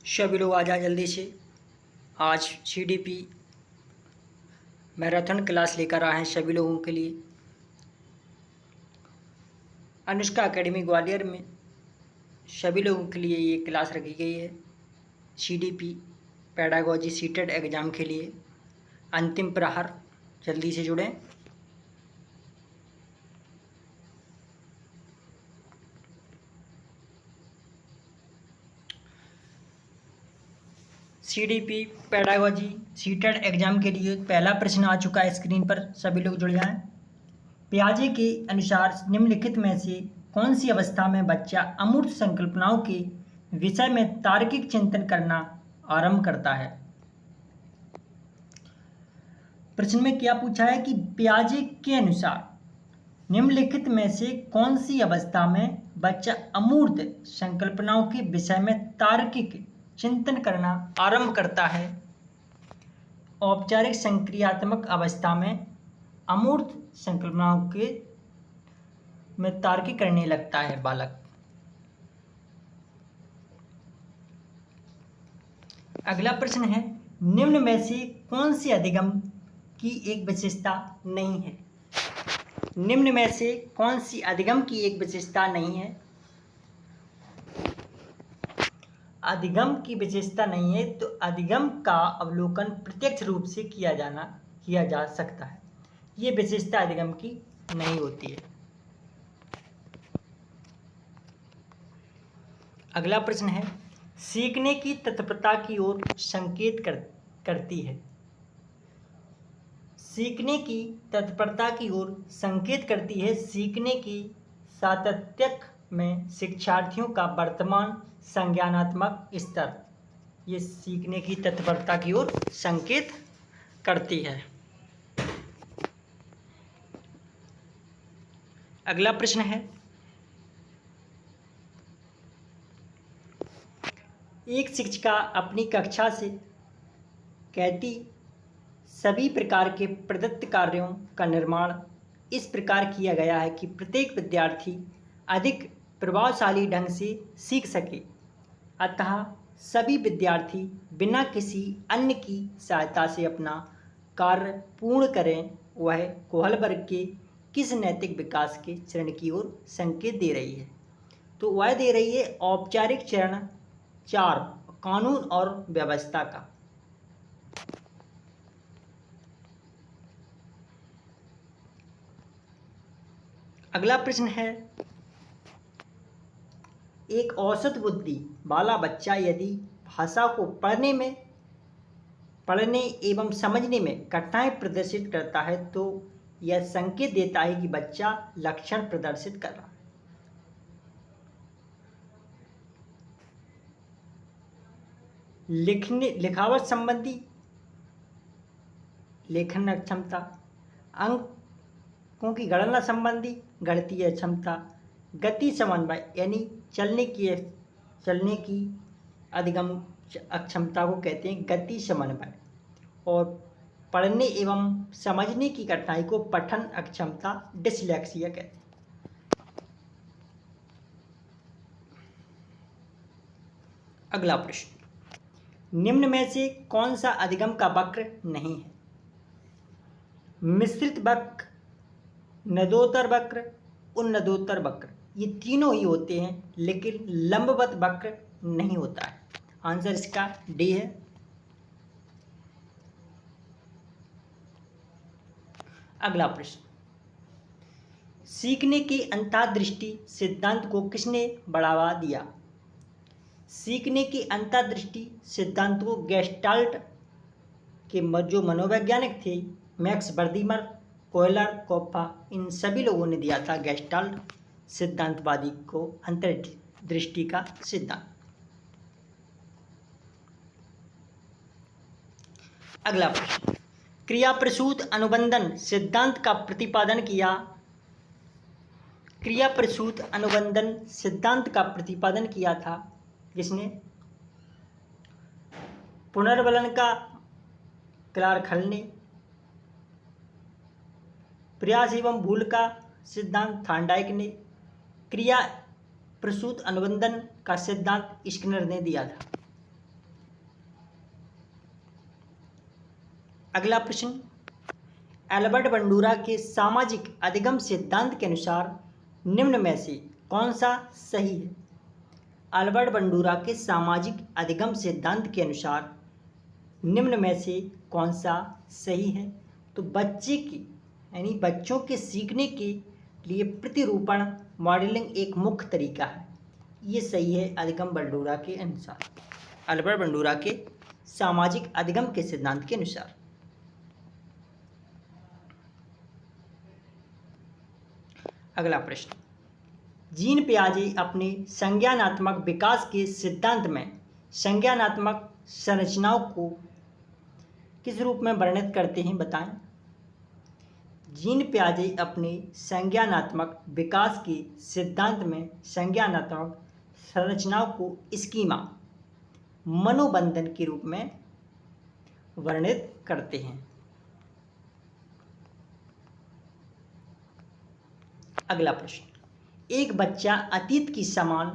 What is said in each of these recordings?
सभी लोग आ जाए जल्दी से। आज CDP मैराथन क्लास लेकर आए हैं सभी लोगों के लिए। अनुष्का एकेडमी ग्वालियर में सभी लोगों के लिए ये क्लास रखी गई है। CDP पेडागोजी सीटेड एग्ज़ाम के लिए अंतिम प्रहर, जल्दी से जुड़ें। CDP पेडागोजी सीटेड एग्ज़ाम के लिए पहला प्रश्न आ चुका है स्क्रीन पर, सभी लोग जुड़ जाएं। पियाजे के अनुसार निम्नलिखित में से कौन सी अवस्था में बच्चा अमूर्त संकल्पनाओं के विषय में तार्किक चिंतन करना आरंभ करता है? प्रश्न में क्या पूछा है कि पियाजे के अनुसार निम्नलिखित में से कौन सी अवस्था में बच्चा अमूर्त संकल्पनाओं के विषय में तार्किक चिंतन करना आरंभ करता है? औपचारिक संक्रियात्मक अवस्था में अमूर्त संकल्पनाओं के में तार्किक करने लगता है बालक। अगला प्रश्न है, निम्न में से कौन सी अधिगम की एक विशेषता नहीं है? निम्न में से कौन सी अधिगम की एक विशेषता नहीं है? अधिगम की विशेषता नहीं है तो अधिगम का अवलोकन प्रत्यक्ष रूप से किया जा सकता है। ये विशेषता अधिगम की नहीं होती है। अगला प्रश्न है, सीखने की तत्परता की ओर संकेत करती है। सीखने की तत्परता की ओर संकेत करती है। सीखने की सातत्य में शिक्षार्थियों का वर्तमान संज्ञानात्मक स्तर, ये सीखने की तत्परता की ओर संकेत करती है। अगला प्रश्न है, एक शिक्षिका अपनी कक्षा से कहती सभी प्रकार के प्रदत्त कार्यों का निर्माण इस प्रकार किया गया है कि प्रत्येक विद्यार्थी अधिक प्रभावशाली ढंग से सीख सके, अतः सभी विद्यार्थी बिना किसी अन्य की सहायता से अपना कार्य पूर्ण करें। वह कोहल वर्ग के किस नैतिक विकास के चरण की ओर संकेत दे रही है? तो वह दे रही है औपचारिक चरण 4, कानून और व्यवस्था का। अगला प्रश्न है, एक औसत बुद्धि वाला बच्चा यदि भाषा को पढ़ने एवं समझने में कठिनाई प्रदर्शित करता है तो यह संकेत देता है कि बच्चा लक्षण प्रदर्शित कर रहा है। लिखावट संबंधी लेखन अक्षमता, अंकों की गणना संबंधी गणितीय क्षमता, गति समन्वय यानी चलने की अधिगम अक्षमता को कहते हैं गति समन्वय, और पढ़ने एवं समझने की कठिनाई को पठन अक्षमता डिसलेक्सिया कहते हैं। अगला प्रश्न, निम्न में से कौन सा अधिगम का वक्र नहीं है? मिश्रित वक्र, नदोत्तर वक्र, उन्नदोत्तर वक्र, ये तीनों ही होते हैं, लेकिन लंबवत वक्र नहीं होता है। आंसर इसका डी है। अगला प्रश्न, सीखने की अंतर्दृष्टि सिद्धांत को किसने बढ़ावा दिया? सीखने की अंतर्दृष्टि सिद्धांत को गेस्टाल्ट के जो मनोवैज्ञानिक थे, मैक्स बर्दीमर, कोयलर, कोप्पा, इन सभी लोगों ने दिया था गेस्टाल्ट सिद्धांतवादी को अंतर्दृष्टि का सिद्धांत। अगला प्रश्न, क्रिया प्रसूत अनुबंधन सिद्धांत का प्रतिपादन किया। क्रिया प्रसूत अनुबंधन सिद्धांत का प्रतिपादन किया था जिसने? पुनर्वलन का क्लार्क हल ने, प्रयास एवं भूल का सिद्धांत थार्नडाइक ने, क्रिया प्रसूत अनुबंधन का सिद्धांत स्किनर ने दिया था। अगला प्रश्न, एल्बर्ट बंडूरा के सामाजिक अधिगम सिद्धांत के अनुसार निम्न में से कौन सा सही है? एल्बर्ट बंडूरा के सामाजिक अधिगम सिद्धांत के अनुसार निम्न में से कौन सा सही है? तो बच्चे की यानी बच्चों के सीखने के लिए प्रतिरूपण मॉडलिंग एक मुख्य तरीका है। ये सही है अधिगम बंडूरा के अनुसार, एल्बर्ट बंडूरा के सामाजिक अधिगम के सिद्धांत के अनुसार। अगला प्रश्न, जीन पियाजे अपने संज्ञानात्मक विकास के सिद्धांत में संज्ञानात्मक संरचनाओं को किस रूप में वर्णित करते हैं, बताएं। जीन पियाजे अपने संज्ञानात्मक विकास के सिद्धांत में संज्ञानात्मक संरचनाओं को स्कीमा मनोबंधन के रूप में वर्णित करते हैं। अगला प्रश्न, एक बच्चा अतीत की समान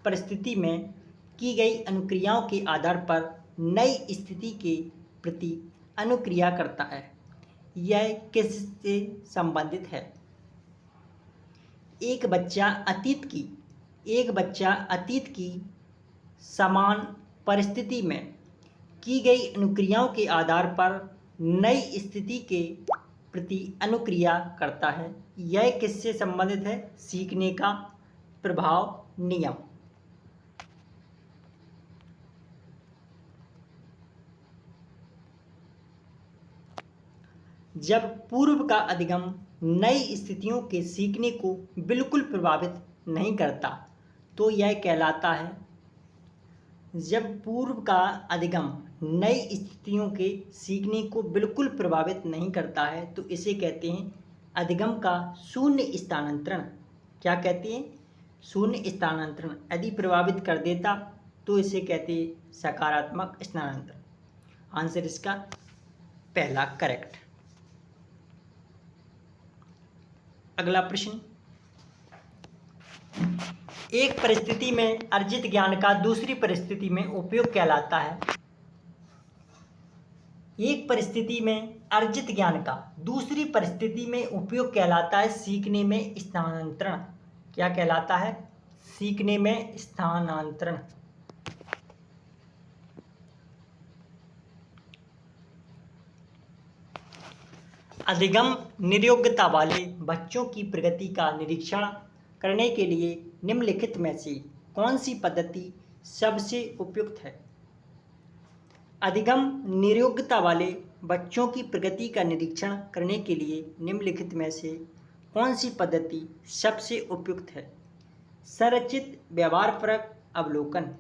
परिस्थिति में की गई अनुक्रियाओं के आधार पर नई स्थिति के प्रति अनुक्रिया करता है। यह किससे संबंधित है? एक बच्चा अतीत की समान परिस्थिति में की गई अनुक्रियाओं के आधार पर नई स्थिति के प्रति अनुक्रिया करता है। यह किससे संबंधित है? सीखने का प्रभाव नियम। जब पूर्व का अधिगम नई स्थितियों के सीखने को बिल्कुल प्रभावित नहीं करता तो यह कहलाता है। जब पूर्व का अधिगम नई स्थितियों के सीखने को बिल्कुल प्रभावित नहीं करता है तो इसे कहते हैं अधिगम का शून्य स्थानांतरण। क्या कहते हैं? शून्य स्थानांतरण। यदि प्रभावित कर देता तो इसे कहते हैं सकारात्मक स्थानांतरण। आंसर इसका पहला करेक्ट। अगला प्रश्न, एक परिस्थिति में अर्जित ज्ञान का दूसरी परिस्थिति में उपयोग कहलाता है। एक परिस्थिति में अर्जित ज्ञान का दूसरी परिस्थिति में उपयोग कहलाता है सीखने में स्थानांतरण। क्या कहलाता है? सीखने में स्थानांतरण। अधिगम निरयोग्यता वाले बच्चों की प्रगति का निरीक्षण करने के लिए निम्नलिखित में से कौन सी पद्धति सबसे उपयुक्त है? अधिगम निरयोग्यता वाले बच्चों की प्रगति का निरीक्षण करने के लिए निम्नलिखित में से कौन सी पद्धति सबसे उपयुक्त है? संरचित व्यवहारपरक अवलोकन।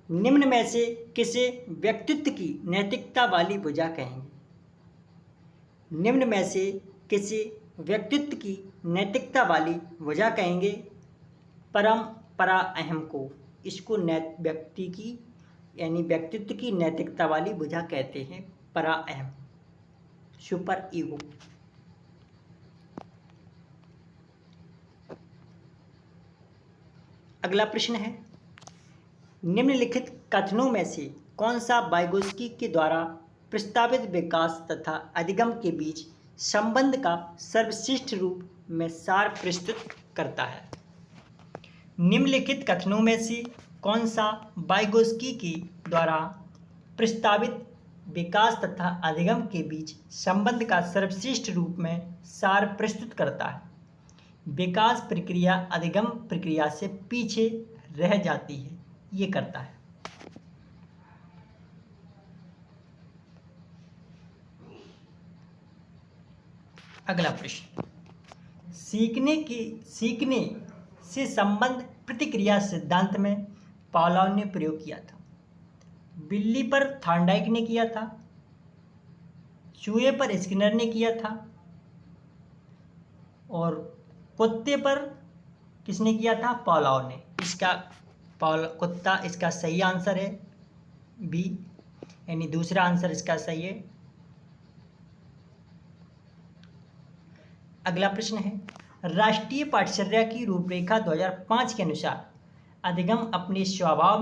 निम्न में से किसे व्यक्तित्व की नैतिकता वाली भुजा कहेंगे? निम्न में से किसे व्यक्तित्व की नैतिकता वाली भुजा कहेंगे? परंपरा अहम को। इसको व्यक्तित्व की नैतिकता वाली भुजा कहते हैं, परा अहम, सुपर ईगो। अगला प्रश्न है, निम्नलिखित कथनों में से कौन सा वाइगोत्स्की के द्वारा प्रस्तावित विकास तथा अधिगम के बीच संबंध का सर्वश्रेष्ठ रूप में सार प्रस्तुत करता है? निम्नलिखित कथनों में से कौन सा वाइगोत्स्की के द्वारा प्रस्तावित विकास तथा अधिगम के बीच संबंध का सर्वश्रेष्ठ रूप में सार प्रस्तुत करता है? विकास प्रक्रिया अधिगम प्रक्रिया से पीछे रह जाती है, ये करता है। अगला प्रश्न, सीखने से संबंध प्रतिक्रिया सिद्धांत में पावलोव ने प्रयोग किया था। बिल्ली पर थॉर्नडाइक ने किया था, चूहे पर स्किनर ने किया था और कुत्ते पर किसने किया था? पावलोव ने। कुत्ता इसका सही आंसर है, बी, यानी दूसरा आंसर इसका सही है। अगला प्रश्न है, राष्ट्रीय पाठचर्या की रूपरेखा 2005 के अनुसार अधिगम अपने स्वभाव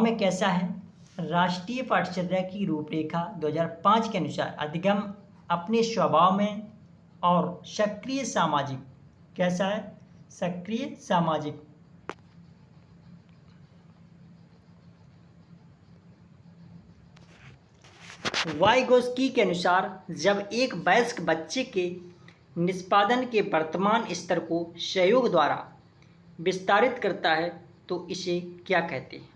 में कैसा है? राष्ट्रीय पाठचर्या की रूपरेखा 2005 के अनुसार अधिगम अपने स्वभाव में और सक्रिय सामाजिक कैसा है? सक्रिय सामाजिक। वाइगोस्की के अनुसार जब एक वयस्क बच्चे के निष्पादन के वर्तमान स्तर को सहयोग द्वारा विस्तारित करता है तो इसे क्या कहते हैं?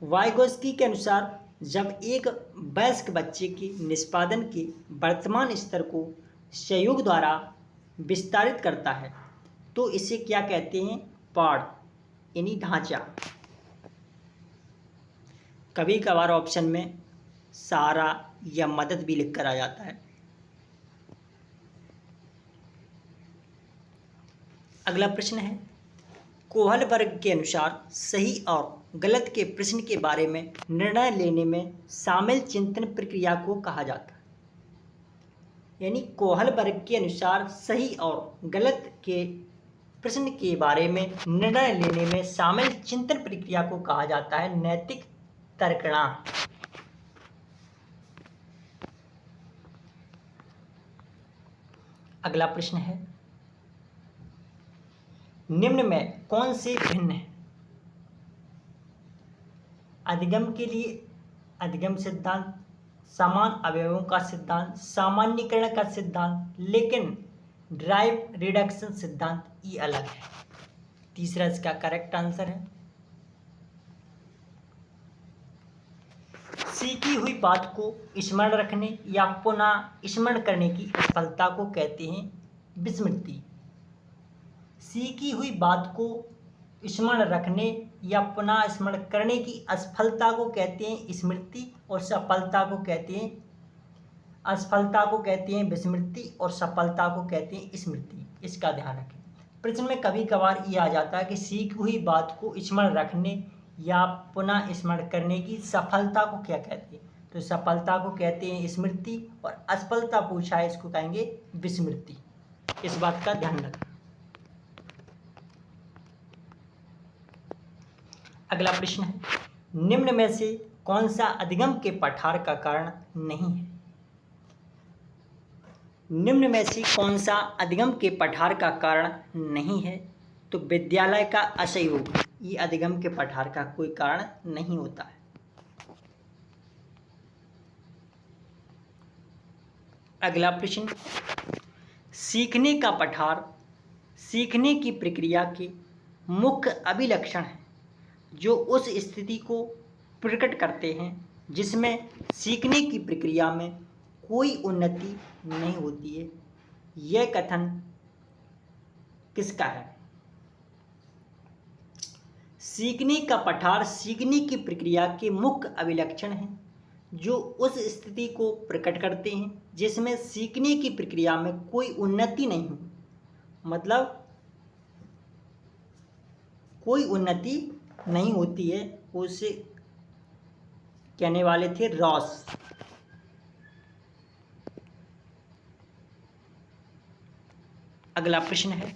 वाइगोस्की के अनुसार जब एक वयस्क बच्चे के निष्पादन के वर्तमान स्तर को सहयोग द्वारा विस्तारित करता है तो इसे क्या कहते हैं? पाड़ यानी ढांचा। कभी कभार ऑप्शन में सहारा या मदद भी लिख कर आ जाता है। अगला प्रश्न है, कोहल वर्ग के अनुसार सही और गलत के प्रश्न के बारे में निर्णय लेने में शामिल चिंतन प्रक्रिया को कहा जाता है। यानी कोहल वर्ग के अनुसार सही और गलत के प्रश्न के बारे में निर्णय लेने में शामिल चिंतन प्रक्रिया को कहा जाता है नैतिक तर्कणा। अगला प्रश्न है, निम्न में कौन से भिन्न है? अधिगम के लिए अधिगम सिद्धांत, समान अवयवों का सिद्धांत, सामान्यीकरण का सिद्धांत, लेकिन ड्राइव रिडक्शन सिद्धांत ये अलग है। तीसरा इसका करेक्ट आंसर है। सीखी हुई बात को स्मरण रखने या पुनः स्मरण करने की असफलता को कहते हैं विस्मृति। सीखी हुई बात को स्मरण रखने या पुनः स्मरण करने की असफलता को कहते हैं स्मृति और सफलता को कहते हैं असफलता को कहते हैं विस्मृति और सफलता को कहते हैं स्मृति। इसका ध्यान रखें। प्रश्न में कभी कभार ये आ जाता है कि सीखी हुई बात को स्मरण रखने या पुनः स्मरण करने की सफलता को क्या कहते हैं? तो सफलता को कहते हैं स्मृति और असफलता पूछा है इसको कहेंगे विस्मृति। इस बात का ध्यान रखें। अगला प्रश्न है, निम्न में से कौन सा अधिगम के पठार का कारण नहीं है? निम्न में से कौन सा अधिगम के पठार का कारण नहीं है? तो विद्यालय का असहयोग ये अधिगम के पठार का कोई कारण नहीं होता है। अगला प्रश्न, सीखने का पठार सीखने की प्रक्रिया के मुख्य अभिलक्षण है जो उस स्थिति को प्रकट करते हैं जिसमें सीखने की प्रक्रिया में कोई उन्नति नहीं होती है। यह कथन किसका है? सीखने का पठार सीखने की प्रक्रिया के मुख्य अभिलक्षण हैं जो उस स्थिति को प्रकट करते हैं जिसमें सीखने की प्रक्रिया में कोई उन्नति नहीं हो, मतलब कोई उन्नति नहीं होती है। उसे कहने वाले थे रॉस। अगला प्रश्न है,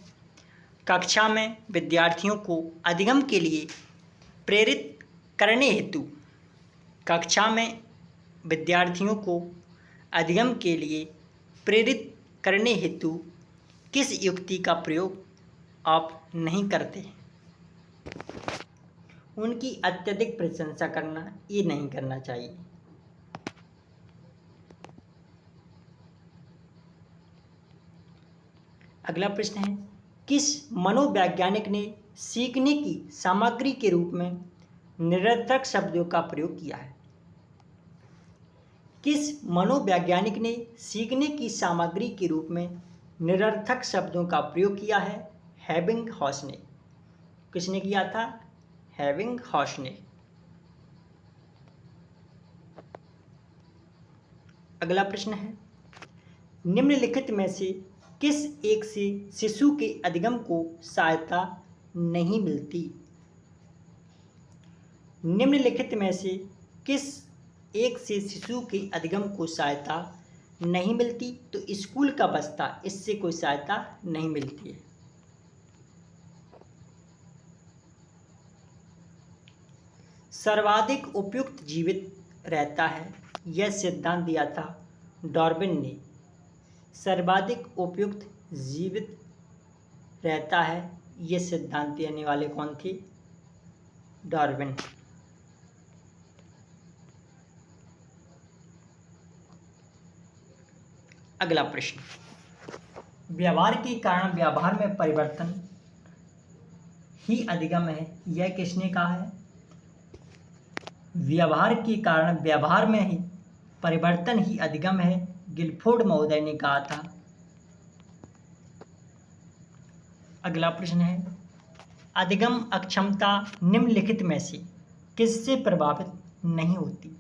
कक्षा में विद्यार्थियों को अधिगम के लिए प्रेरित करने हेतु कक्षा में विद्यार्थियों को अधिगम के लिए प्रेरित करने हेतु किस युक्ति का प्रयोग आप नहीं करते? उनकी अत्यधिक प्रशंसा करना ये नहीं करना चाहिए। अगला प्रश्न है, किस मनोवैज्ञानिक ने सीखने की सामग्री के रूप में निरर्थक शब्दों का प्रयोग किया है? किस मनोवैज्ञानिक ने सीखने की सामग्री के रूप में निरर्थक शब्दों का प्रयोग किया है? एबिंगहॉस ने। किसने किया था? एबिंगहॉस ने। अगला प्रश्न है, निम्नलिखित में से किस एक से शिशु के अधिगम को सहायता नहीं मिलती? निम्नलिखित में से किस एक से शिशु के अधिगम को सहायता नहीं मिलती तो स्कूल का बस्ता इससे कोई सहायता नहीं मिलती है। सर्वाधिक उपयुक्त जीवित रहता है, यह सिद्धांत दिया था डार्विन ने। सर्वाधिक उपयुक्त जीवित रहता है, यह सिद्धांत देने वाले कौन थे? डार्विन। अगला प्रश्न, व्यवहार के कारण व्यवहार में परिवर्तन ही अधिगम है, यह किसने कहा है? व्यवहार के कारण व्यवहार में ही परिवर्तन ही अधिगम है, गिलफोर्ड महोदय ने कहा था। अगला प्रश्न है, अधिगम अक्षमता निम्नलिखित में से किससे प्रभावित नहीं होती?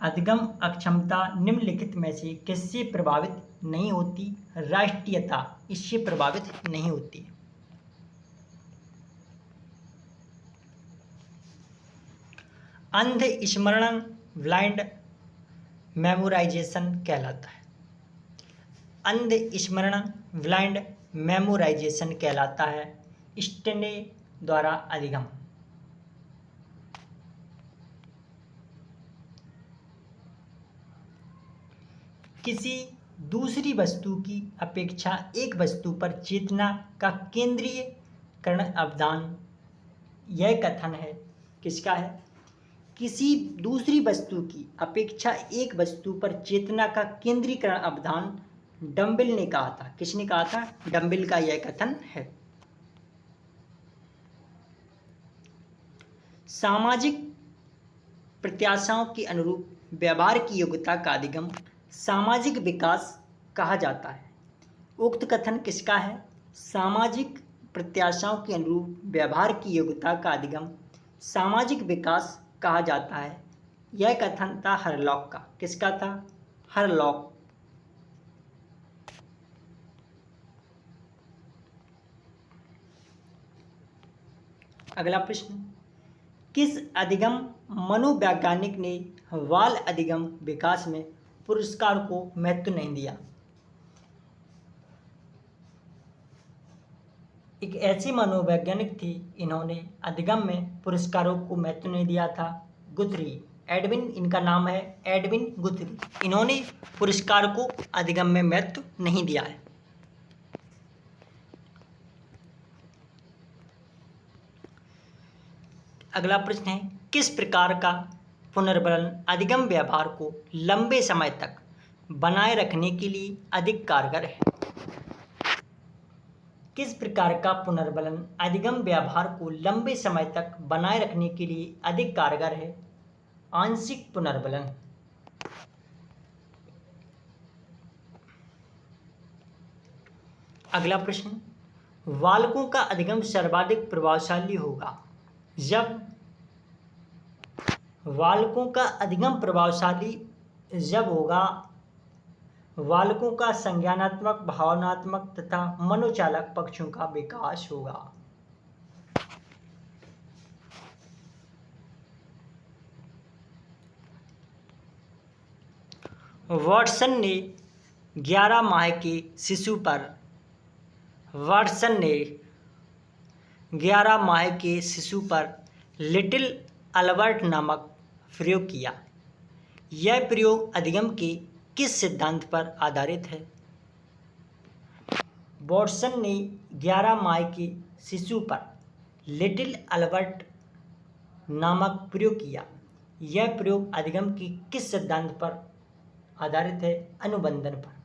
अधिगम अक्षमता निम्नलिखित में से किससे प्रभावित नहीं होती? राष्ट्रीयता इससे प्रभावित नहीं होती। अंध स्मरण ब्लाइंड मेमोराइजेशन कहलाता है। अंध स्मरण ब्लाइंड मेमोराइजेशन कहलाता है, स्टेने द्वारा अधिगम। किसी दूसरी वस्तु की अपेक्षा एक वस्तु पर चेतना का केंद्रीयकरण अवदान, यह कथन है किसका है? किसी दूसरी वस्तु की अपेक्षा एक वस्तु पर चेतना का केंद्रीकरण अवदान डम्बिल ने कहा था। किसने कहा था? डम्बिल का यह कथन है। सामाजिक प्रत्याशाओं के अनुरूप व्यवहार की योग्यता का अधिगम सामाजिक विकास कहा जाता है। उक्त कथन किसका है? सामाजिक प्रत्याशाओं के अनुरूप व्यवहार की योग्यता का अधिगम सामाजिक विकास कहा जाता है, यह कथन था हरलॉक का। किसका था? हरलॉक। अगला प्रश्न, किस अधिगम मनोवैज्ञानिक ने बाल अधिगम विकास में पुरस्कार को महत्व नहीं दिया? एक ऐसे मनोवैज्ञानिक थे, इन्होंने अधिगम में पुरस्कारों को महत्व नहीं दिया था। गुथरी, एडविन इनका नाम है, एडविन गुथरी। इन्होंने पुरस्कार को अधिगम में महत्व नहीं दिया है। अगला प्रश्न है, किस प्रकार का पुनर्बलन अधिगम व्यवहार को लंबे समय तक बनाए रखने के लिए अधिक कारगर है? किस प्रकार का पुनर्बलन अधिगम व्यवहार को लंबे समय तक बनाए रखने के लिए अधिक कारगर है? आंशिक पुनर्बलन। अगला प्रश्न, बालकों का अधिगम सर्वाधिक प्रभावशाली होगा जब बालकों का अधिगम प्रभावशाली जब होगा बालकों का संज्ञानात्मक, भावनात्मक तथा मनोचालक पक्षों का विकास होगा। वाटसन ने 11 माह के शिशु पर लिटिल अल्बर्ट नामक प्रयोग किया। यह प्रयोग अधिगम के किस सिद्धांत पर आधारित है? वाटसन ने 11 माह के शिशु पर लिटिल अल्बर्ट नामक प्रयोग किया। यह प्रयोग अधिगम के किस सिद्धांत पर आधारित है? अनुबंधन पर।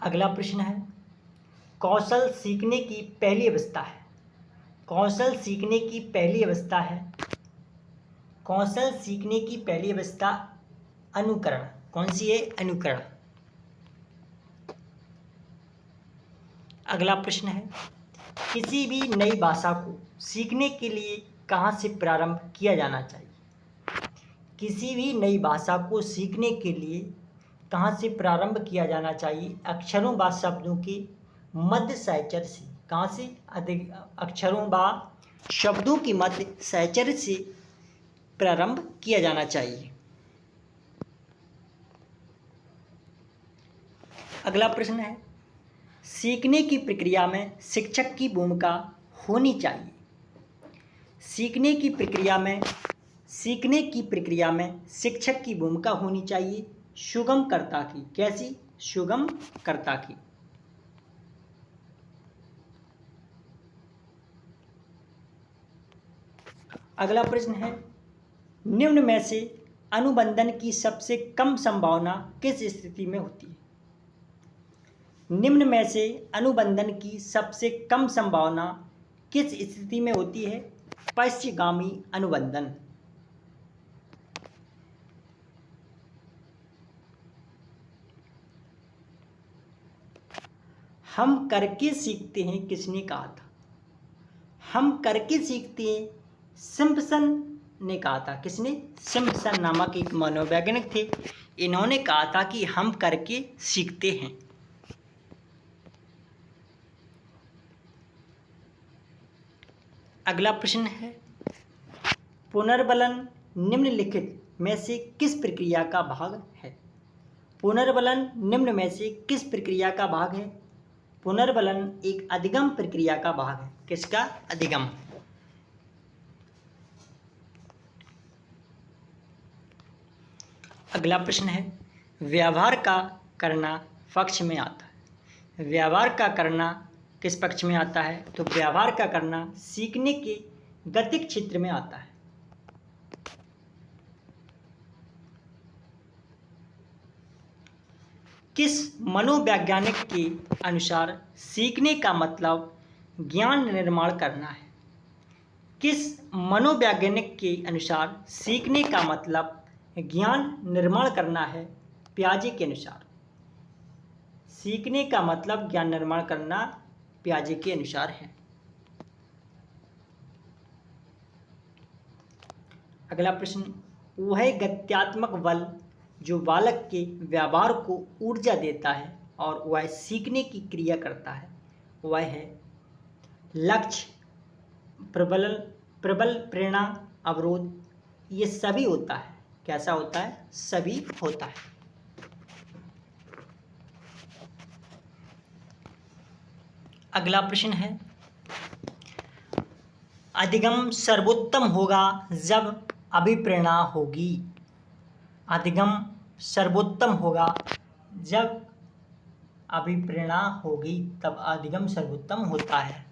अगला प्रश्न है, कौशल सीखने की पहली अवस्था है। कौशल सीखने की पहली अवस्था है। कौशल सीखने की पहली अवस्था अनुकरण। कौन सी है? अनुकरण। अगला प्रश्न है, किसी भी नई भाषा को सीखने के लिए कहाँ से प्रारंभ किया जाना चाहिए? किसी भी नई भाषा को सीखने के लिए कहाँ से प्रारंभ किया जाना चाहिए? अक्षरों व शब्दों के मध्य सहचर से। कहाँ से? अधिक अक्षरों व शब्दों की मध्य सहचर्य से प्रारंभ किया जाना चाहिए। अगला प्रश्न है, सीखने की प्रक्रिया में शिक्षक की भूमिका होनी चाहिए। सीखने की प्रक्रिया में शिक्षक की भूमिका होनी चाहिए सुगमकर्ता की। कैसी? सुगमकर्ता की। अगला प्रश्न है, निम्न में से अनुबंधन की सबसे कम संभावना किस स्थिति में होती है? निम्न में से अनुबंधन की सबसे कम संभावना किस स्थिति में होती है? पश्चगामी अनुबंधन। हम करके सीखते हैं किसने कहा था? हम करके सीखते हैं सिम्पसन ने कहा था। किसने? सिम्पसन नामक एक मनोवैज्ञानिक थे। इन्होंने कहा था कि हम करके सीखते हैं। अगला प्रश्न है, पुनर्बलन निम्नलिखित में से किस प्रक्रिया का भाग है? पुनर्बलन निम्न में से किस प्रक्रिया का भाग है? पुनर्बलन एक अधिगम प्रक्रिया का भाग है। किसका? अधिगम। अगला प्रश्न है, व्यवहार का करना पक्ष में आता है। व्यवहार का करना किस पक्ष में आता है? तो व्यवहार का करना सीखने के गतिक क्षेत्र में आता है। किस मनोवैज्ञानिक के अनुसार सीखने का मतलब ज्ञान निर्माण करना है? किस मनोवैज्ञानिक के अनुसार सीखने का मतलब ज्ञान निर्माण करना है? पियाजे के अनुसार। सीखने का मतलब ज्ञान निर्माण करना पियाजे के अनुसार है। अगला प्रश्न, वह गत्यात्मक बल जो बालक के व्यवहार को ऊर्जा देता है और वह सीखने की क्रिया करता है, वह है लक्ष्य, प्रबल प्रेरणा, अवरोध। ये सभी होता है। कैसा होता है? सभी होता है। अगला प्रश्न है, अधिगम सर्वोत्तम होगा जब अभिप्रेरणा होगी। अधिगम सर्वोत्तम होगा जब अभिप्रेरणा होगी, तब अधिगम सर्वोत्तम होता है।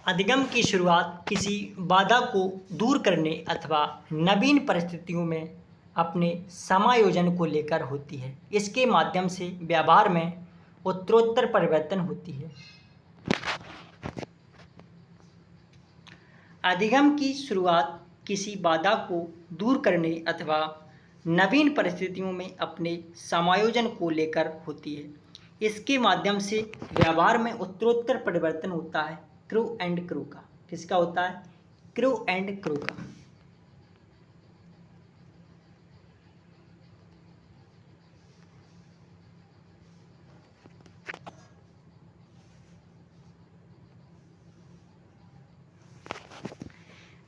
अधिगम की शुरुआत किसी बाधा को दूर करने अथवा नवीन परिस्थितियों में अपने समायोजन को लेकर होती है। इसके माध्यम से व्यवहार में उत्तरोत्तर परिवर्तन होती है। अधिगम की शुरुआत किसी बाधा को दूर करने अथवा नवीन परिस्थितियों में अपने समायोजन को लेकर होती है। इसके माध्यम से व्यवहार में उत्तरोत्तर परिवर्तन होता है। क्रू एंड क्रू का। किसका होता है? क्रू एंड क्रू का।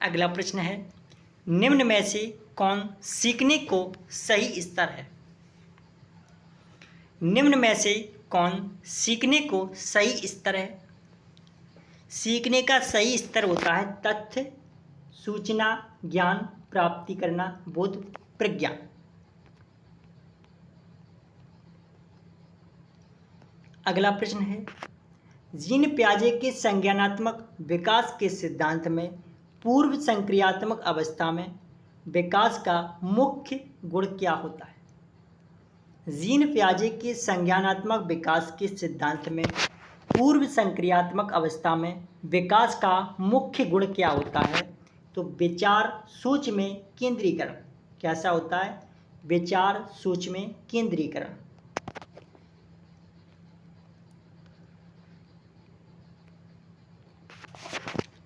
अगला प्रश्न है, निम्न में से कौन सीखने को सही स्तर है? निम्न में से कौन सीखने को सही स्तर है? सीखने का सही स्तर होता है तथ्य, सूचना, ज्ञान प्राप्ति करना, बोध, प्रज्ञा। अगला प्रश्न है, जीन पियाजे के संज्ञानात्मक विकास के सिद्धांत में पूर्व संक्रियात्मक अवस्था में विकास का मुख्य गुण क्या होता है? जीन पियाजे के संज्ञानात्मक विकास के सिद्धांत में पूर्व संक्रियात्मक अवस्था में विकास का मुख्य गुण क्या होता है? तो विचार सोच में केंद्रीकरण। कैसा होता है? विचार सोच में केंद्रीकरण।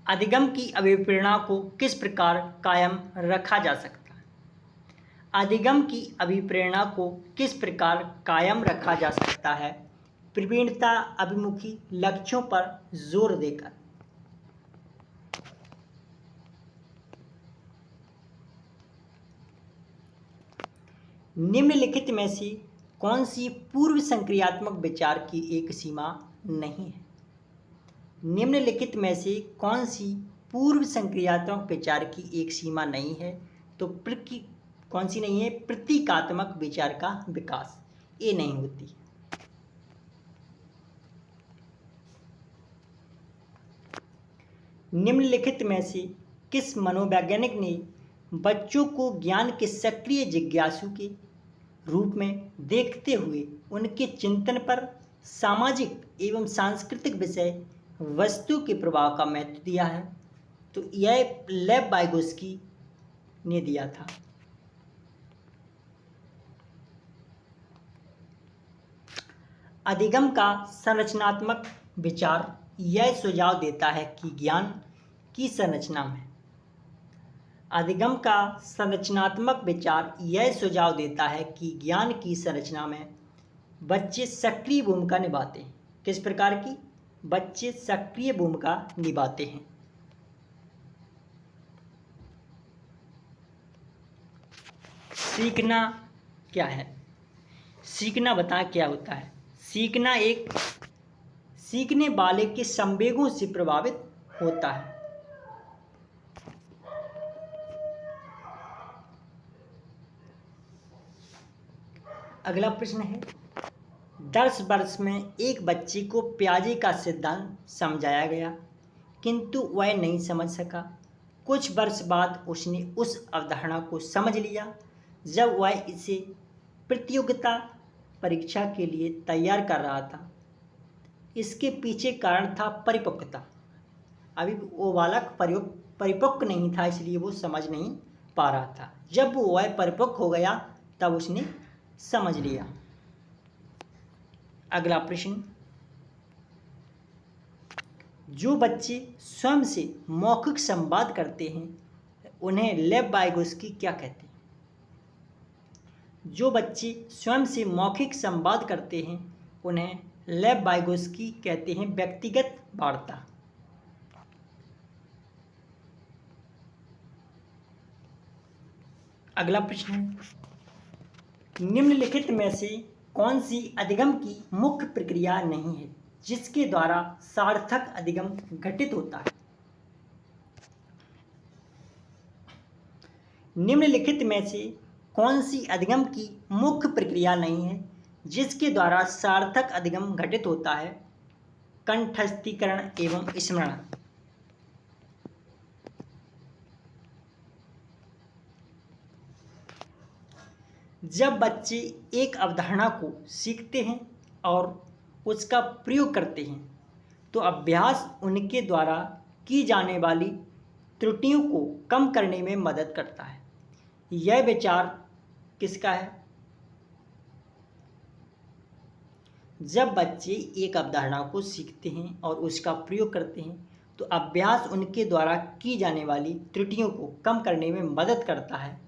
अधिगम की अभिप्रेरणा को किस प्रकार कायम रखा जा सकता है? अधिगम की अभिप्रेरणा को किस प्रकार कायम रखा जा सकता है? प्रवीणता अभिमुखी लक्ष्यों पर जोर देकर। निम्नलिखित में से कौन सी पूर्व संक्रियात्मक विचार की एक सीमा नहीं है? निम्नलिखित में से कौन सी पूर्व संक्रियात्मक विचार की एक सीमा नहीं है? तो कौन सी नहीं है? प्रतीकात्मक विचार का विकास, ये नहीं होती। निम्नलिखित में से किस मनोवैज्ञानिक ने बच्चों को ज्ञान के सक्रिय जिज्ञासु के रूप में देखते हुए उनके चिंतन पर सामाजिक एवं सांस्कृतिक विषय वस्तु के प्रभाव का महत्व दिया है? तो यह लेव वाइगोत्स्की ने दिया था। अधिगम का संरचनात्मक विचार यह सुझाव देता है कि ज्ञान की संरचना में अधिगम का संरचनात्मक विचार यह सुझाव देता है कि ज्ञान की संरचना में बच्चे सक्रिय भूमिका निभाते हैं। किस प्रकार की? बच्चे सक्रिय भूमिका निभाते हैं। सीखना क्या है? सीखना बताएं क्या होता है? सीखना एक सीखने वाले के संवेगों से प्रभावित होता है। अगला प्रश्न है, 10 वर्ष में एक बच्चे को पियाजे का सिद्धांत समझाया गया किंतु वह नहीं समझ सका। कुछ वर्ष बाद उसने उस अवधारणा को समझ लिया जब वह इसे प्रतियोगिता परीक्षा के लिए तैयार कर रहा था। इसके पीछे कारण था परिपक्वता। अभी वो बालक परिपक्व नहीं था, इसलिए वो समझ नहीं पा रहा था। जब वह परिपक्व हो गया तब उसने समझ लिया। अगला प्रश्न, जो बच्चे स्वयं से मौखिक संवाद करते हैं उन्हें लेव वाइगोत्स्की क्या कहते हैं? जो बच्चे स्वयं से मौखिक संवाद करते हैं उन्हें लेव वाइगोत्स्की कहते हैं व्यक्तिगत वार्ता। अगला प्रश्न है, निम्नलिखित में से कौन सी अधिगम की मुख्य प्रक्रिया नहीं है जिसके द्वारा सार्थक अधिगम घटित होता है? निम्नलिखित में से कौन सी अधिगम की मुख्य प्रक्रिया नहीं है जिसके द्वारा सार्थक अधिगम घटित होता है? कंठस्थीकरण एवं स्मरण। जब बच्चे एक अवधारणा को सीखते हैं और उसका प्रयोग करते हैं तो अभ्यास उनके द्वारा की जाने वाली त्रुटियों को कम करने में मदद करता है। यह विचार किसका है? जब बच्चे एक अवधारणा को सीखते हैं और उसका प्रयोग करते हैं तो अभ्यास उनके द्वारा की जाने वाली त्रुटियों को कम करने में मदद करता है।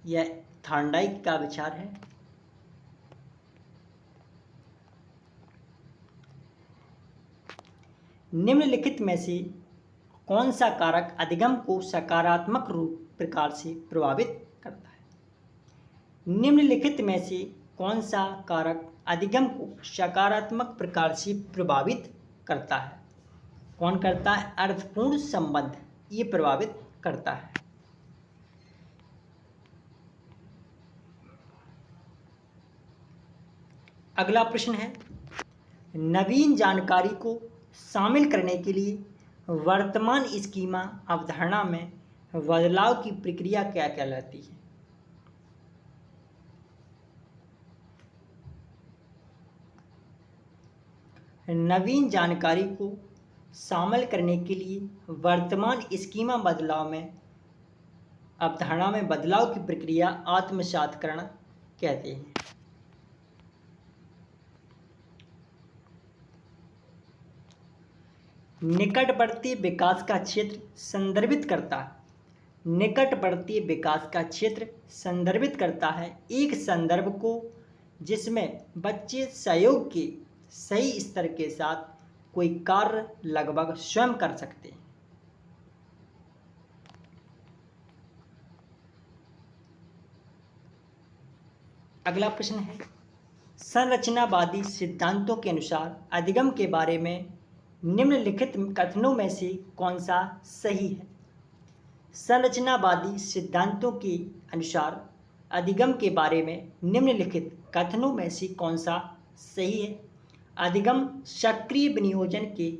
यह थॉर्नडाइक का विचार है। निम्नलिखित में से कौन सा कारक अधिगम को सकारात्मक रूप प्रकार से प्रभावित करता है? निम्नलिखित में से कौन सा कारक अधिगम को सकारात्मक प्रकार से प्रभावित करता है? कौन करता है? अर्थपूर्ण संबंध ये प्रभावित करता है। अगला प्रश्न है, नवीन जानकारी को शामिल करने के लिए वर्तमान स्कीमा अवधारणा में बदलाव की प्रक्रिया क्या कहलाती है? नवीन जानकारी को शामिल करने के लिए वर्तमान स्कीमा बदलाव में अवधारणा में बदलाव की प्रक्रिया आत्मसातकरण कहते हैं। निकटवर्ती विकास का क्षेत्र संदर्भित करता है। निकटवर्ती विकास का क्षेत्र संदर्भित करता है एक संदर्भ को जिसमें बच्चे सहयोग के सही स्तर के साथ कोई कार्य लगभग स्वयं कर सकते हैं। अगला प्रश्न है, संरचनावादी सिद्धांतों के अनुसार अधिगम के बारे में निम्नलिखित कथनों में से कौन सा सही है? संरचनावादी सिद्धांतों के अनुसार अधिगम के बारे में निम्नलिखित कथनों में से कौन सा सही है? अधिगम सक्रिय विनियोजन के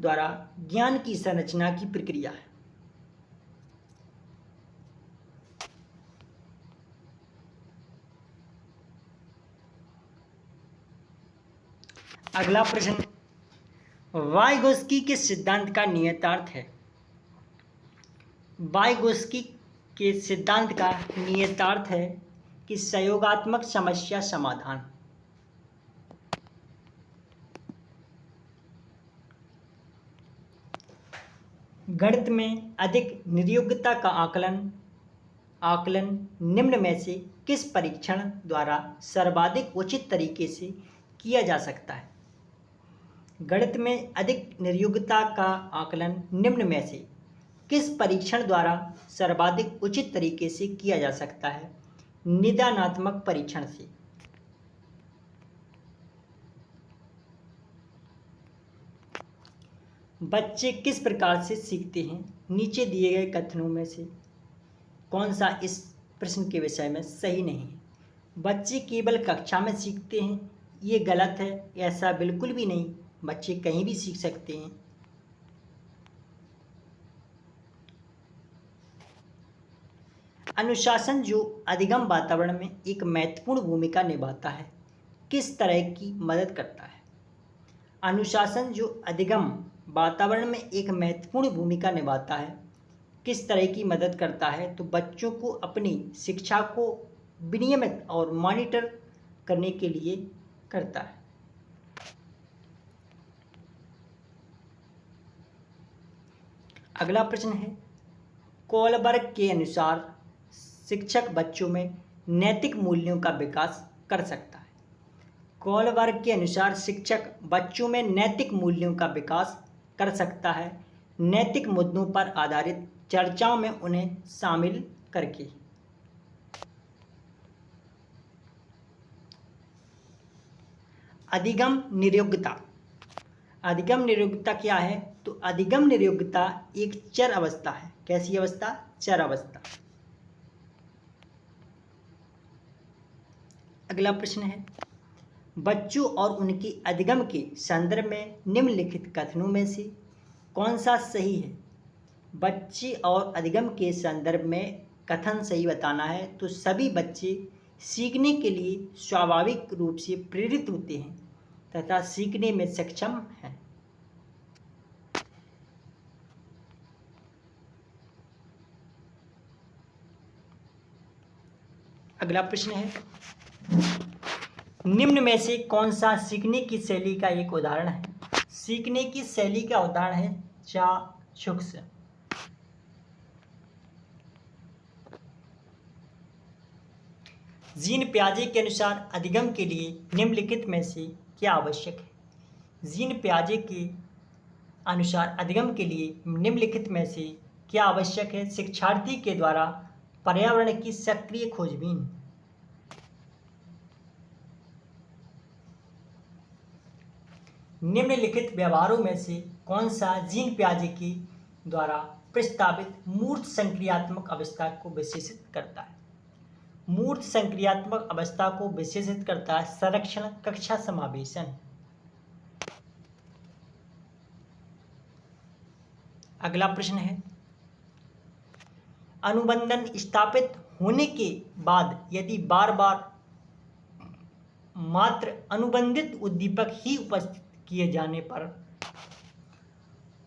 द्वारा ज्ञान की संरचना की प्रक्रिया है। अगला प्रश्न, वाइगोत्स्की के सिद्धांत का नियतार्थ है। वाइगोत्स्की के सिद्धांत का नियतार्थ है कि सहयोगात्मक समस्या समाधान। गणित में अधिक निर्योग्यता का आकलन निम्न में से किस परीक्षण द्वारा सर्वाधिक उचित तरीके से किया जा सकता है? गणित में अधिक निर्योग्यता का आकलन निम्न में से किस परीक्षण द्वारा सर्वाधिक उचित तरीके से किया जा सकता है? निदानात्मक परीक्षण से। बच्चे किस प्रकार से सीखते हैं? नीचे दिए गए कथनों में से कौन सा इस प्रश्न के विषय में सही नहीं है? बच्चे केवल कक्षा में सीखते हैं, ये गलत है। ऐसा बिल्कुल भी नहीं, बच्चे कहीं भी सीख सकते हैं। अनुशासन जो अधिगम वातावरण में एक महत्वपूर्ण भूमिका निभाता है, किस तरह की मदद करता है? अनुशासन जो अधिगम वातावरण में एक महत्वपूर्ण भूमिका निभाता है, किस तरह की मदद करता है? तो बच्चों को अपनी शिक्षा को विनियमित और मॉनिटर करने के लिए करता है। अगला प्रश्न है, कोलबर्ग के अनुसार शिक्षक बच्चों में नैतिक मूल्यों का विकास कर सकता है। कोलबर्ग के अनुसार शिक्षक बच्चों में नैतिक मूल्यों का विकास कर सकता है, नैतिक मुद्दों पर आधारित चर्चाओं में उन्हें शामिल करके। अधिगम निर्योग्यता। अधिगम निर्योग्यता क्या है? तो अधिगम निर्योग्यता एक चर अवस्था है। कैसी अवस्था? चर अवस्था। अगला प्रश्न है, बच्चों और उनकी अधिगम के संदर्भ में निम्नलिखित कथनों में से कौन सा सही है? बच्चे और अधिगम के संदर्भ में कथन सही बताना है तो सभी बच्चे सीखने के लिए स्वाभाविक रूप से प्रेरित होते हैं तथा सीखने में सक्षम हैं। अगला प्रश्न है, निम्न में से कौन सा सीखने की शैली का एक उदाहरण है? सीखने की शैली का उदाहरण है चाक्षुष। जीन पियाजे के अनुसार अधिगम के लिए निम्नलिखित में से क्या आवश्यक है? जीन पियाजे के अनुसार अधिगम के लिए निम्नलिखित में से क्या आवश्यक है? शिक्षार्थी के द्वारा पर्यावरण की सक्रिय खोजबीन। निम्नलिखित व्यवहारों में से कौन सा जीन पियाजे के द्वारा प्रस्तावित मूर्त संक्रियात्मक अवस्था को विशेषित करता है? मूर्त संक्रियात्मक अवस्था को विशेषित करता है संरक्षण कक्षा समावेशन। अगला प्रश्न है, अनुबंधन स्थापित होने के बाद यदि बार बार मात्र अनुबंधित उद्दीपक ही उपस्थित किए जाने पर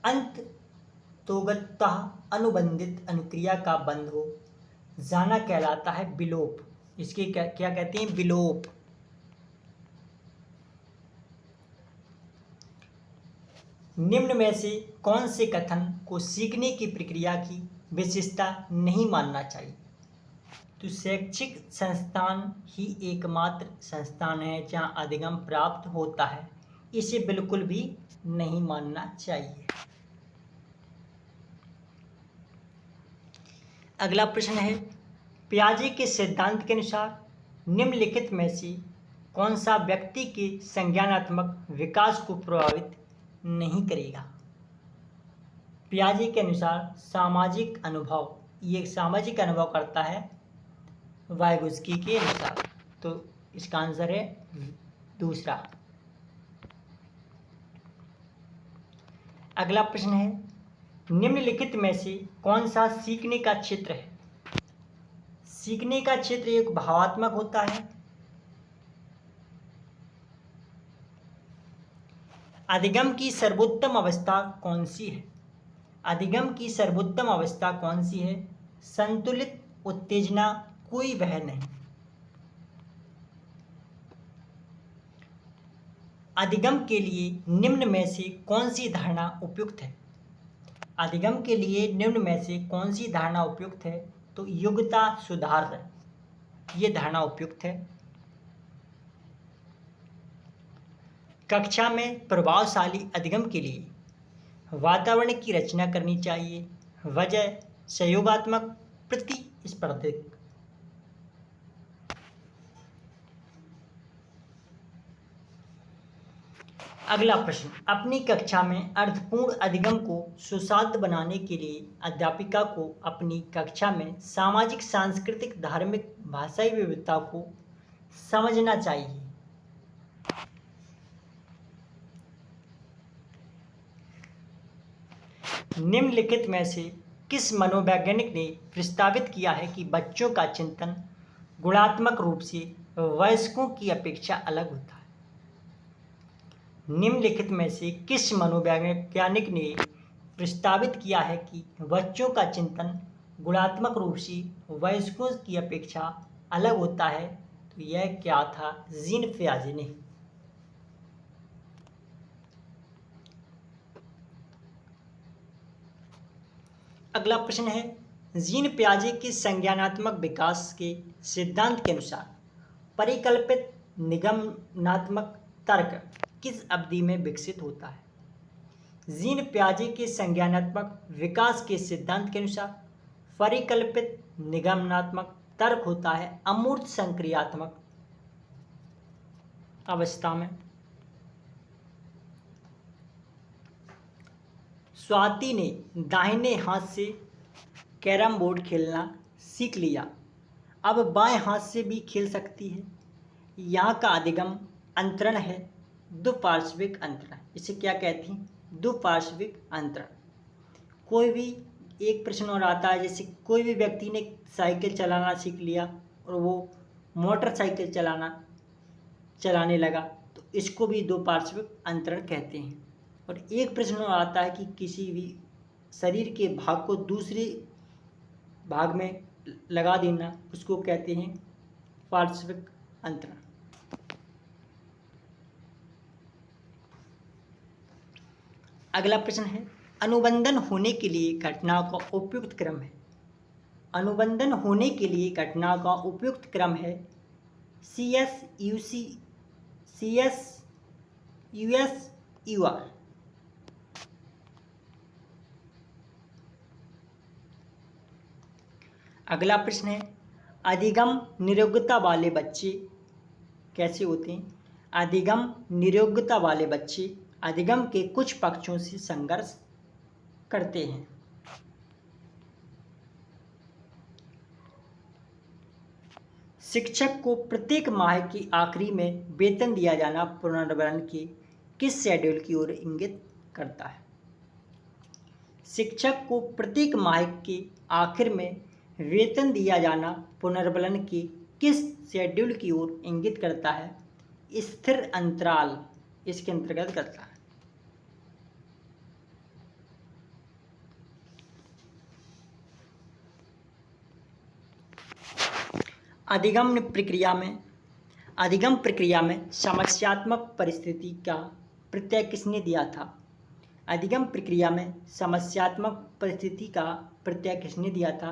अंततोगतः अनुबंधित अनुक्रिया का बंद हो जाना कहलाता है विलोप। इसके क्या कहते हैं? विलोप। निम्न में से कौन से कथन को सीखने की प्रक्रिया की विशेषता नहीं मानना चाहिए? तो शैक्षिक संस्थान ही एकमात्र संस्थान है जहाँ अधिगम प्राप्त होता है। इसे बिल्कुल भी नहीं मानना चाहिए। अगला प्रश्न है, पियाजे के सिद्धांत के अनुसार निम्नलिखित में से कौन सा व्यक्ति के संज्ञानात्मक विकास को प्रभावित नहीं करेगा? पियाजे के अनुसार सामाजिक अनुभव, ये सामाजिक अनुभव करता है वाइगोत्स्की के अनुसार, तो इसका आंसर है दूसरा। अगला प्रश्न है, निम्नलिखित में से कौन सा सीखने का क्षेत्र है? सीखने का क्षेत्र एक भावात्मक होता है। अधिगम की सर्वोत्तम अवस्था कौन सी है? अधिगम की सर्वोत्तम अवस्था कौन सी है? संतुलित उत्तेजना, कोई वह नहीं। अधिगम के लिए निम्न में से कौन सी धारणा उपयुक्त है? अधिगम के लिए निम्न में से कौन सी धारणा उपयुक्त है? तो योग्यता सुधार, ये धारणा उपयुक्त है। कक्षा में प्रभावशाली अधिगम के लिए वातावरण की रचना करनी चाहिए। वजह सहयोगात्मक, प्रतिस्पर्धी। अगला प्रश्न, अपनी कक्षा में अर्थपूर्ण अधिगम को सुसाध्य बनाने के लिए अध्यापिका को अपनी कक्षा में सामाजिक, सांस्कृतिक, धार्मिक, भाषाई विविधता को समझना चाहिए। निम्नलिखित में से किस मनोवैज्ञानिक ने प्रस्तावित किया है कि बच्चों का चिंतन गुणात्मक रूप से वयस्कों की अपेक्षा अलग होता है? निम्नलिखित में से किस मनोवैज्ञानिक ने प्रस्तावित किया है कि बच्चों का चिंतन गुणात्मक रूप से वयस्कों की अपेक्षा अलग होता है? तो यह क्या था? जीन पियाजे ने। अगला प्रश्न है, जीन पियाजे के संज्ञानात्मक विकास के सिद्धांत के अनुसार परिकल्पित निगमनात्मक तर्क किस अवधि में विकसित होता है? जीन पियाजे के संज्ञानात्मक विकास के सिद्धांत के अनुसार परिकल्पित निगमनात्मक तर्क होता है अमूर्त संक्रियात्मक अवस्था में। स्वाति ने दाहिने हाथ से कैरम बोर्ड खेलना सीख लिया, अब बाएं हाथ से भी खेल सकती है। यहाँ का अधिगम अंतरण है द्विपार्श्विक अंतरण। इसे क्या कहती हैं? द्विपार्श्विक अंतरण। कोई भी एक प्रश्न और आता है, जैसे कोई भी व्यक्ति ने साइकिल चलाना सीख लिया और वो मोटरसाइकिल चलाने लगा, तो इसको भी द्विपार्श्विक अंतरण कहते हैं। और एक प्रश्न और आता है कि किसी भी शरीर के भाग को दूसरे भाग में लगा देना, उसको कहते हैं पार्श्विक अंतरण। अगला प्रश्न है, अनुबंधन होने के लिए घटनाओं का उपयुक्त क्रम है। अनुबंधन होने के लिए घटनाओं का उपयुक्त क्रम है CS US UR। अगला प्रश्न है, अधिगम निरोग्यता वाले बच्चे कैसे होते हैं? अधिगम निरोग्यता वाले बच्चे अधिगम के कुछ पक्षों से संघर्ष करते हैं। शिक्षक को प्रत्येक माह के आखिरी में वेतन दिया जाना पुनर्वलन के किस शेड्यूल की ओर इंगित करता है? शिक्षक को प्रत्येक माह के आखिर में वेतन दिया जाना पुनर्वलन के किस शेड्यूल की ओर इंगित करता है? स्थिर अंतराल इसके अंतर्गत करता है। अधिगम प्रक्रिया में समस्यात्मक परिस्थिति का प्रत्यय किसने दिया था? अधिगम प्रक्रिया में समस्यात्मक परिस्थिति का प्रत्यय किसने दिया था?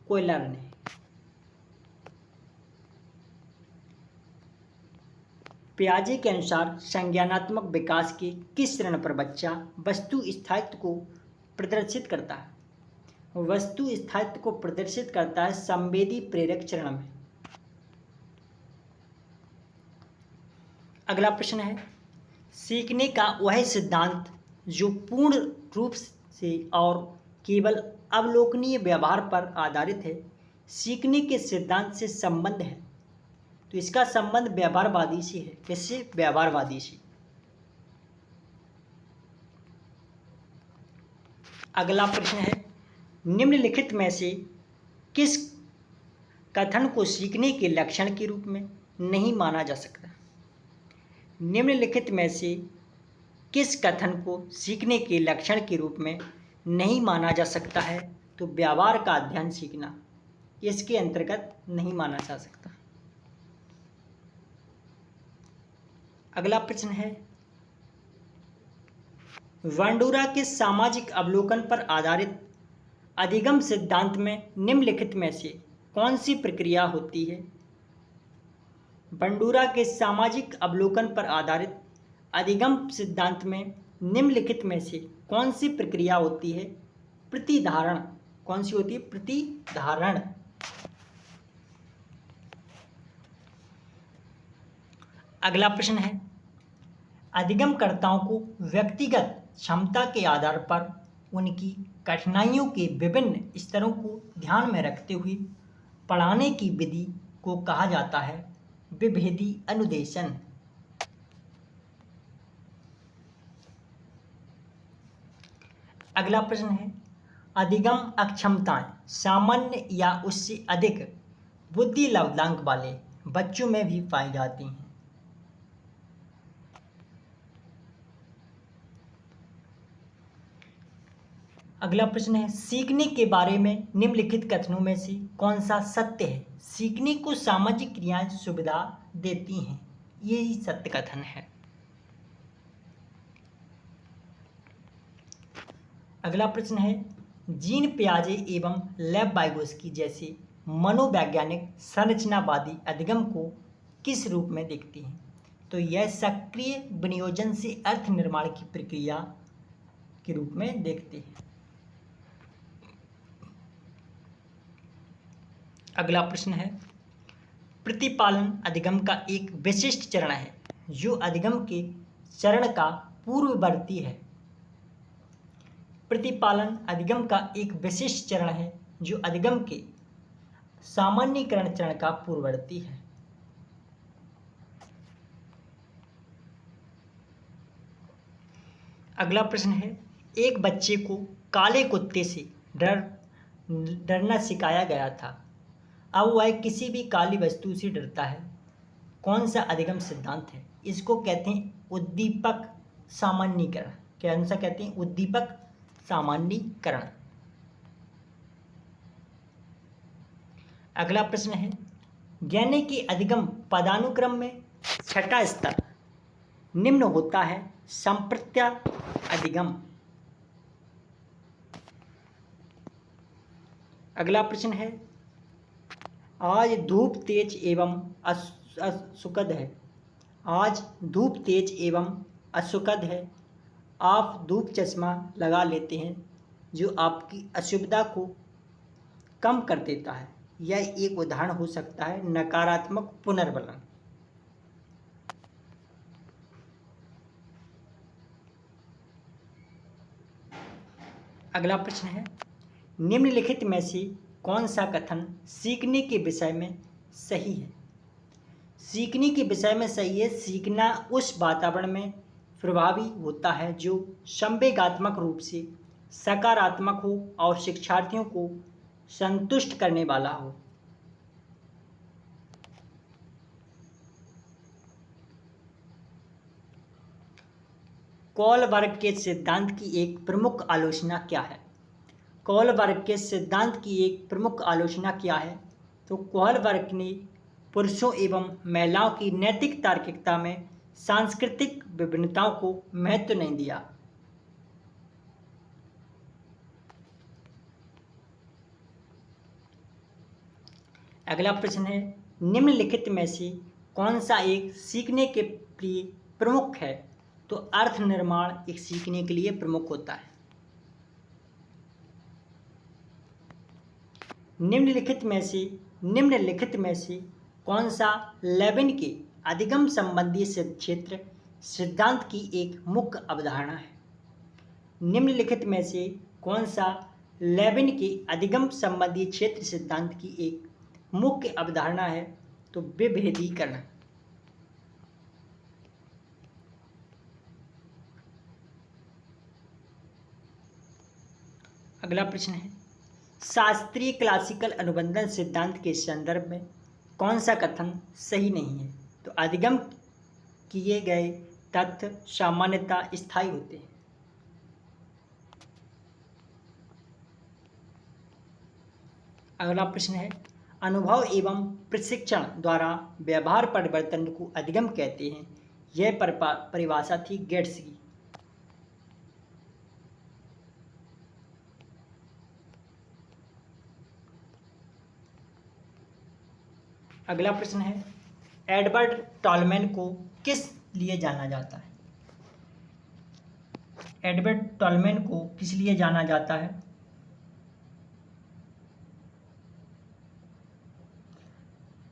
कोयलर ने। पियाजे के अनुसार संज्ञानात्मक विकास के किस चरण पर बच्चा वस्तु स्थायित्व को प्रदर्शित करता है? वस्तु स्थायित्व को प्रदर्शित करता है संवेदी प्रेरक चरण में। अगला प्रश्न है, सीखने का वह सिद्धांत जो पूर्ण रूप से और केवल अवलोकनीय व्यवहार पर आधारित है, सीखने के सिद्धांत से संबंध है। तो इसका संबंध व्यवहारवादी से है। किससे? व्यवहारवादी से। अगला प्रश्न है, निम्नलिखित में से किस कथन को सीखने के लक्षण के रूप में नहीं माना जा सकता? निम्नलिखित में से किस कथन को सीखने के लक्षण के रूप में नहीं माना जा सकता है? तो व्यवहार का अध्ययन सीखना इसके अंतर्गत नहीं माना जा सकता। अगला प्रश्न है, बंडूरा के सामाजिक अवलोकन पर आधारित अधिगम सिद्धांत में निम्नलिखित में से कौन सी प्रक्रिया होती है? बंडूरा के सामाजिक अवलोकन पर आधारित अधिगम सिद्धांत में निम्नलिखित में से कौन सी प्रक्रिया होती है? प्रतिधारण। कौन सी होती है? प्रतिधारण। अगला प्रश्न है, अधिगमकर्ताओं को व्यक्तिगत क्षमता के आधार पर उनकी कठिनाइयों के विभिन्न स्तरों को ध्यान में रखते हुए पढ़ाने की विधि को कहा जाता है विभेदी अनुदेशन। अगला प्रश्न है, अधिगम अक्षमताएं सामान्य या उससे अधिक बुद्धि लब्धांक वाले बच्चों में भी पाई जाती हैं। अगला प्रश्न है, सीखने के बारे में निम्नलिखित कथनों में से कौन सा सत्य है? सीखने को सामाजिक क्रियाएं सुविधा देती हैं, यही सत्य कथन है। अगला प्रश्न है, जीन पियाजे एवं लेव वाइगोस्की जैसे मनोवैज्ञानिक संरचनावादी अधिगम को किस रूप में देखती हैं? तो यह सक्रिय विनियोजन से अर्थ निर्माण की प्रक्रिया के रूप में देखते हैं। अगला प्रश्न है, प्रतिपालन अधिगम का एक विशिष्ट चरण है जो अधिगम के चरण का पूर्ववर्ती है। प्रतिपालन अधिगम का एक विशिष्ट चरण है जो अधिगम के सामान्यीकरण चरण का पूर्ववर्ती है। अगला प्रश्न है, एक बच्चे को काले कुत्ते से डरना सिखाया गया था, अब वह किसी भी काली वस्तु से डरता है। कौन सा अधिगम सिद्धांत है? इसको कहते हैं उद्दीपक सामान्यीकरण। कौन सा कहते हैं? उद्दीपक सामान्यीकरण। अगला प्रश्न है, ज्ञान के अधिगम पदानुक्रम में छठा स्तर निम्न होता है संप्रत्या अधिगम। अगला प्रश्न है, आज धूप तेज एवं असुखद है। आज धूप तेज एवं असुखद है। आप धूप चश्मा लगा लेते हैं जो आपकी असुविधा को कम कर देता है। यह एक उदाहरण हो सकता है नकारात्मक पुनर्बलन। अगला प्रश्न है, निम्नलिखित में से कौन सा कथन सीखने के विषय में सही है? सीखने के विषय में सही है, सीखना उस वातावरण में प्रभावी होता है जो संवेगात्मक रूप से सकारात्मक हो और शिक्षार्थियों को संतुष्ट करने वाला हो। कोलबर्ग के सिद्धांत की एक प्रमुख आलोचना क्या है? कोलबर्ग के सिद्धांत की एक प्रमुख आलोचना क्या है? तो कोलबर्ग ने पुरुषों एवं महिलाओं की नैतिक तार्किकता में सांस्कृतिक विभिन्नताओं को महत्व नहीं दिया। अगला प्रश्न है, निम्नलिखित में से कौन सा एक सीखने के लिए प्रमुख है, तो अर्थ निर्माण एक सीखने के लिए प्रमुख होता है। निम्नलिखित में से कौन सा लेविन के अधिगम संबंधी क्षेत्र सिद्धांत की एक मुख्य अवधारणा है? निम्नलिखित में से कौन सा लेविन के अधिगम संबंधी क्षेत्र सिद्धांत की एक मुख्य अवधारणा है? तो विभेदीकरण। अगला प्रश्न है, शास्त्रीय क्लासिकल अनुबंधन सिद्धांत के संदर्भ में कौन सा कथन सही नहीं है? तो अधिगम किए गए तथ्य सामान्यतः स्थायी होते हैं। अगला प्रश्न है, अनुभव एवं प्रशिक्षण द्वारा व्यवहार परिवर्तन को अधिगम कहते हैं। यह परिभाषा थी गेट्स की। अगला प्रश्न है, एडवर्ड टॉलमैन को किस लिए जाना जाता है? एडवर्ड टॉलमैन को किस लिए जाना जाता है?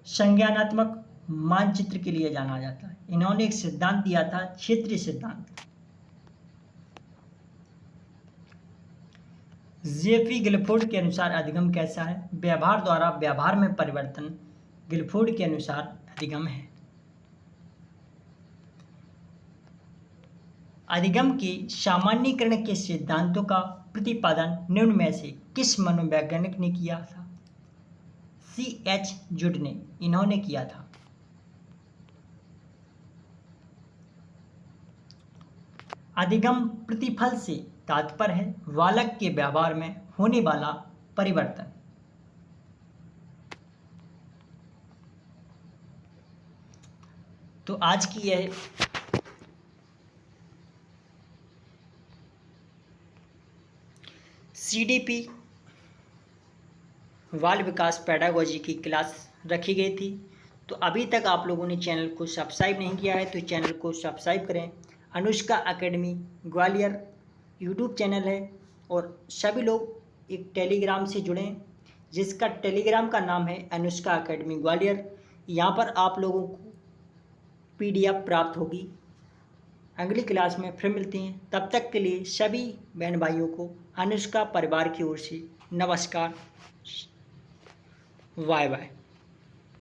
संज्ञानात्मक मानचित्र के लिए जाना जाता है। इन्होंने एक सिद्धांत दिया था, क्षेत्रीय सिद्धांत। जेफरी गिलफोर्ड के अनुसार अधिगम कैसा है? व्यवहार द्वारा व्यवहार में परिवर्तन गिलफोर्ड के अनुसार अधिगम है। अधिगम के सामान्यीकरण के सिद्धांतों का प्रतिपादन निम्न में से किस मनोवैज्ञानिक ने किया था? C.H. जुड ने, इन्होंने किया था। अधिगम प्रतिफल से तात्पर्य है बालक के व्यवहार में होने वाला परिवर्तन। तो आज की यह CDP बाल विकास पेडागोजी की क्लास रखी गई थी। तो अभी तक आप लोगों ने चैनल को सब्सक्राइब नहीं किया है तो चैनल को सब्सक्राइब करें। Anushka academy Gwalior YouTube channel है और सभी लोग एक टेलीग्राम से जुड़ें, जिसका टेलीग्राम का नाम है अनुष्का एकेडमी ग्वालियर। यहाँ पर आप लोगों को PDF प्राप्त होगी। अगली क्लास में फिर मिलते हैं, तब तक के लिए सभी बहन भाइयों को अनुष्का परिवार की ओर से नमस्कार, बाय बाय।